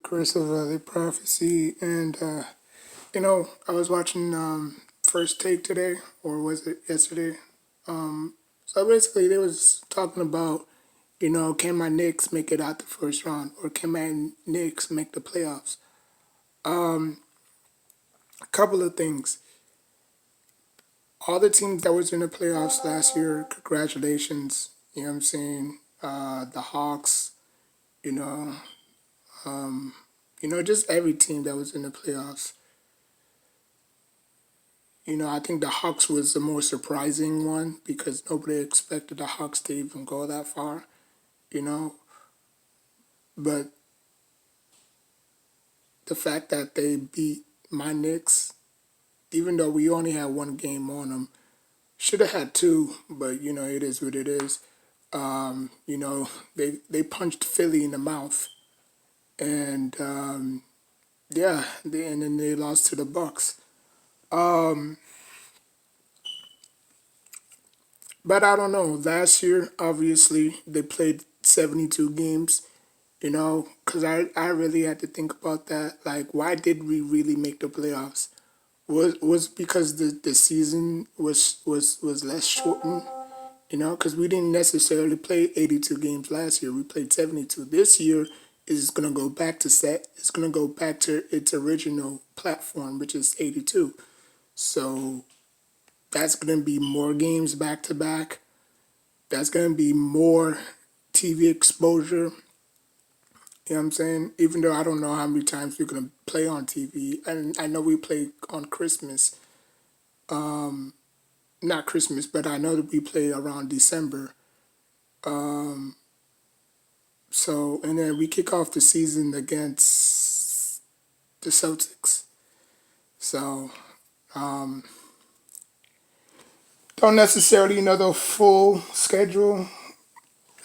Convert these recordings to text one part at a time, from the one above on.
Curse of the Prophecy, and I was watching First Take today, or was it yesterday? So basically, they was talking about, can my Knicks make it out the first round, or can my Knicks make the playoffs? A couple of things. All the teams that was in the playoffs last year, congratulations. You know what I'm saying? The Hawks, you know, just every team that was in the playoffs. I think the Hawks was the more surprising one because nobody expected the Hawks to even go that far, you know. But the fact that they beat my Knicks, even though we only had one game on them, should have had two, but it is what it is. They punched Philly in the mouth, and and then they lost to the Bucks. Um, but I don't know. Last year, obviously, they played 72 games. Because I really had to think about that. Like, why did we really make the playoffs? Was because the season was less shortened, because we didn't necessarily play 82 games last year. We played 72. This year is gonna go back to set. It's gonna go back to its original platform, which is 82. So that's gonna be more games back to back. That's gonna be more TV exposure. You know what I'm saying? Even though I don't know how many times we're gonna play on TV, and I know we play on Christmas, not Christmas, but I know that we play around December. Um, so and then we kick off the season against the Celtics. So um, don't necessarily know the full schedule.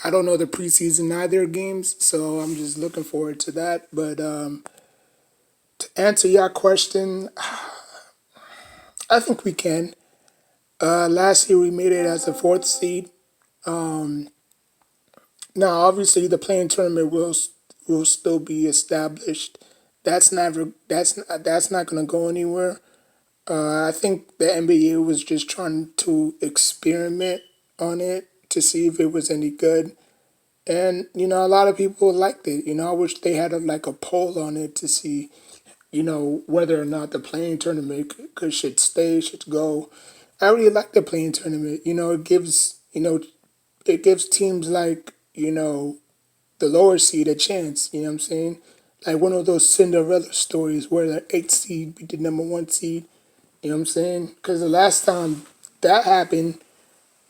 I don't know the preseason either games, so I'm just looking forward to that. But to answer your question, I think we can. Last year we made it as a fourth seed. Um, Now, obviously, the playing tournament will still be established. That's not going to go anywhere. I think the NBA was just trying to experiment on it to see if it was any good, and a lot of people liked it. I wish they had like a poll on it to see whether or not the playing tournament should stay, should go. I really like the playing tournament. It gives teams like the lower seed a chance. You know what I'm saying? Like one of those Cinderella stories where the eighth seed beat the number one seed. You know what I'm saying? Because the last time that happened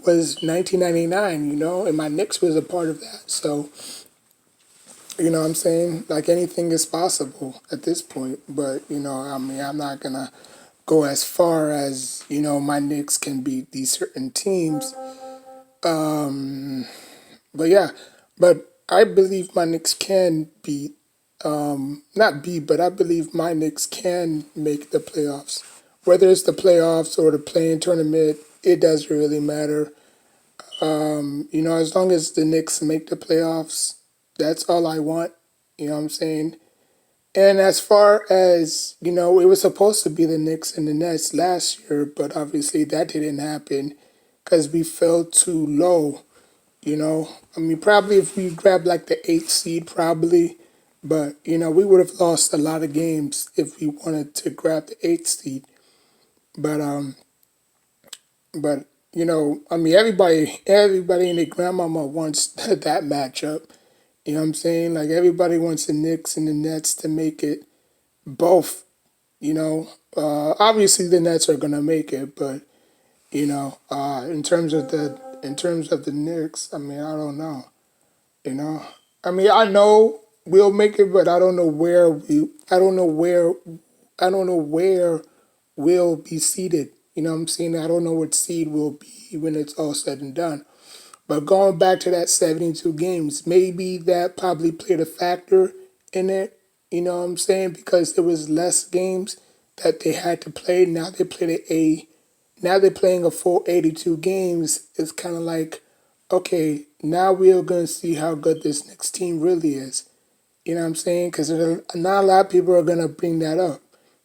was 1999. And my Knicks was a part of that. So what I'm saying? Like anything is possible at this point. But I mean, I'm not gonna go as far as my Knicks can beat these certain teams. Um, but yeah, but I believe my Knicks can beat not beat, but I believe my Knicks can make the playoffs. Whether it's the playoffs or the playing tournament, it doesn't really matter. As long as the Knicks make the playoffs, that's all I want. You know what I'm saying? And as far as, it was supposed to be the Knicks and the Nets last year, but obviously that didn't happen because we fell too low. I mean, probably if we grabbed like the eighth seed, probably, but we would have lost a lot of games if we wanted to grab the eighth seed. But I mean, everybody and their grandmama wants that matchup. You know what I'm saying? Like everybody wants the Knicks and the Nets to make it both. Obviously the Nets are gonna make it, but in terms of the Knicks, I mean, I don't know. You know, I mean, I know we'll make it, but I don't know where we. I don't know where we'll be seated. You know what I'm saying? I don't know what seed we'll be when it's all said and done. But going back to that 72 games, maybe that probably played a factor in it. You know what I'm saying? Because there was less games that they had to play. Now they're playing a full 82 games. It's kind of like, okay, now we are going to see how good this next team really is. You know what I'm saying? Because not a lot of people are gonna bring that up.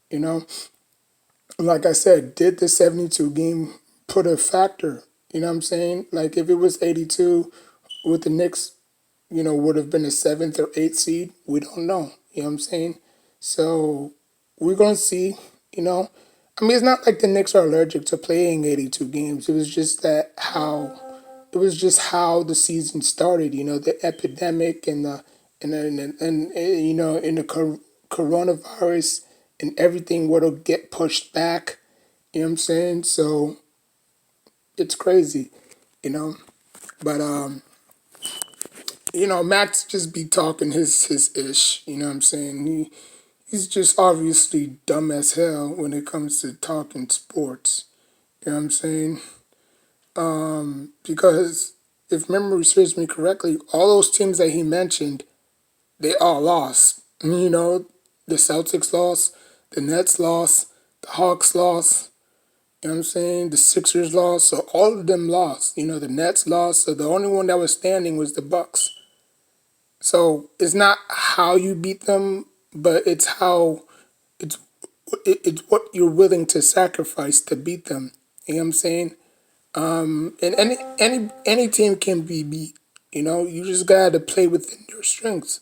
You know, like I said, did the 72 game put a factor? You know what I'm saying? Like if it was 82 with the Knicks, would have been a seventh or eighth seed. We don't know. You know what I'm saying? So we're gonna see. You know, I mean, it's not like the Knicks are allergic to playing 82 games. It was just that how it was just how the season started. The epidemic and the coronavirus and everything would have get pushed back. You know what I'm saying? So it's crazy. You know, but Max just be talking his ish. You know what I'm saying? He's just obviously dumb as hell when it comes to talking sports. You know what I'm saying? Because if memory serves me correctly, all those teams that he mentioned, they all lost. The Celtics lost, the Nets lost, the Hawks lost. You know what I'm saying? The Sixers lost, so all of them lost. The Nets lost, so the only one that was standing was the Bucks. So it's not how you beat them, but it's it's what you're willing to sacrifice to beat them. You know what I'm saying? And any team can be beat. You just gotta play within your strengths.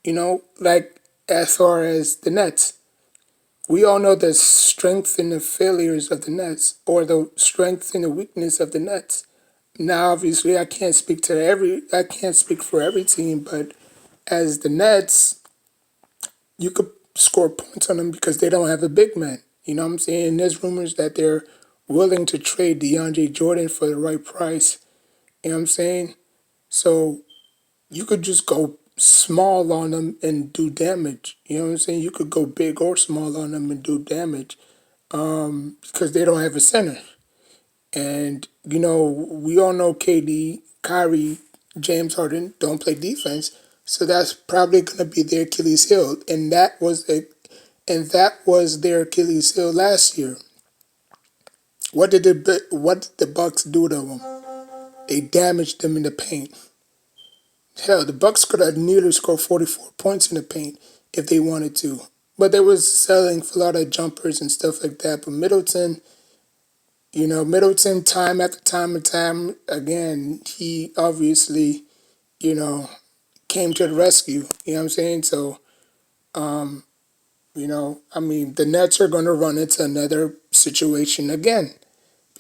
Like as far as the Nets, we all know the strength and the failures of the Nets, or the strength and the weakness of the Nets. Now, obviously, I can't speak for every team, but as the Nets, you could score points on them because they don't have a big man. You know what I'm saying? There's rumors that they're willing to trade DeAndre Jordan for the right price. You know what I'm saying? So you could just go small on them and do damage. You know what I'm saying? You could go big or small on them and do damage because they don't have a center. And, we all know KD, Kyrie, James Harden don't play defense. So that's probably going to be their Achilles heel. And that was their Achilles heel last year. What did the Bucks do to them? They damaged them in the paint. Hell, the Bucks could have nearly scored 44 points in the paint if they wanted to. But they was selling for a lot of jumpers and stuff like that. But Middleton, time after time and time again, he obviously, you know, came to the rescue. You know what I'm saying? So, I mean, the Nets are going to run into another situation again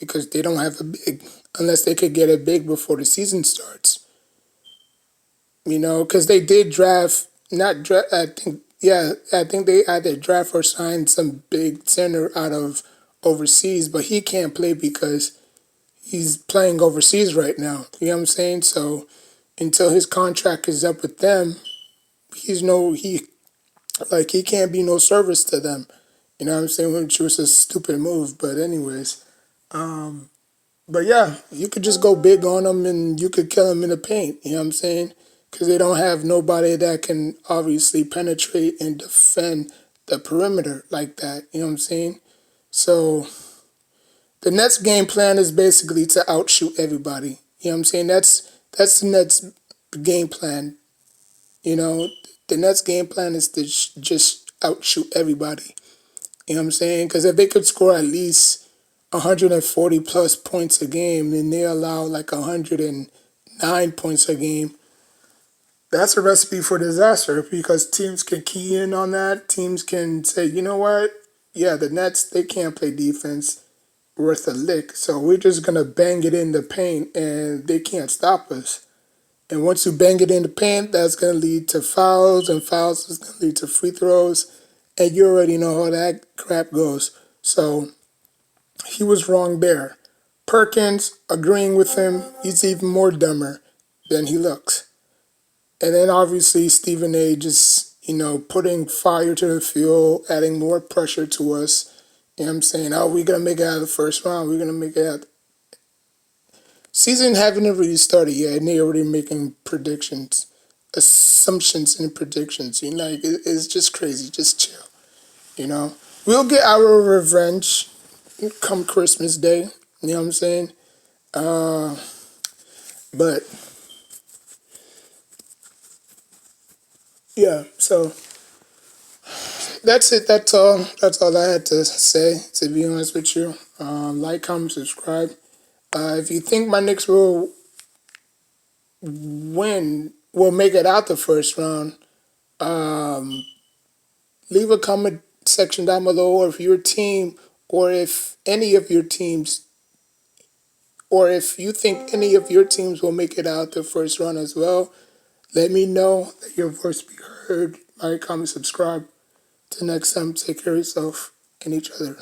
because they don't have a big, unless they could get a big before the season starts. Because they did draft, not draft, I think they either draft or sign some big center out of overseas, but he can't play because he's playing overseas right now. You know what I'm saying? So until his contract is up with them, he can't be no service to them. You know what I'm saying? Which was a stupid move, but anyways. But yeah, you could just go big on them and you could kill them in the paint. You know what I'm saying? Because they don't have nobody that can obviously penetrate and defend the perimeter like that. You know what I'm saying? So the Nets game plan is basically to outshoot everybody. You know what I'm saying? That's the Nets game plan. You know, the Nets game plan is to just outshoot everybody. You know what I'm saying? Because if they could score at least 140 plus points a game, and they allow like 109 points a game, that's a recipe for disaster because teams can key in on that. Teams can say, you know what? Yeah, the Nets, they can't play defense worth a lick. So we're just going to bang it in the paint and they can't stop us. And once you bang it in the paint, that's going to lead to fouls, and fouls is going to lead to free throws. And you already know how that crap goes. So he was wrong there. Perkins, agreeing with him, he's even more dumber than he looks. And then obviously Stephen A just, putting fire to the fuel, adding more pressure to us. You know what I'm saying? Oh, we're going to make it out of the first round. We're going to make it out. Season haven't really started yet, and they're already making predictions, assumptions and predictions. It's just crazy. Just chill. You know, we'll get our revenge come Christmas Day. You know what I'm saying? But Yeah. So that's it. That's all. That's all I had to say. To be honest with you, like, comment, subscribe. If you think my Knicks will make it out the first round, um, leave a comment section down below, or if your team, or if any of your teams, or if you think any of your teams will make it out the first round as well. Let me know. Let your voice be heard. Like, comment, subscribe. Till next time, take care of yourself and each other.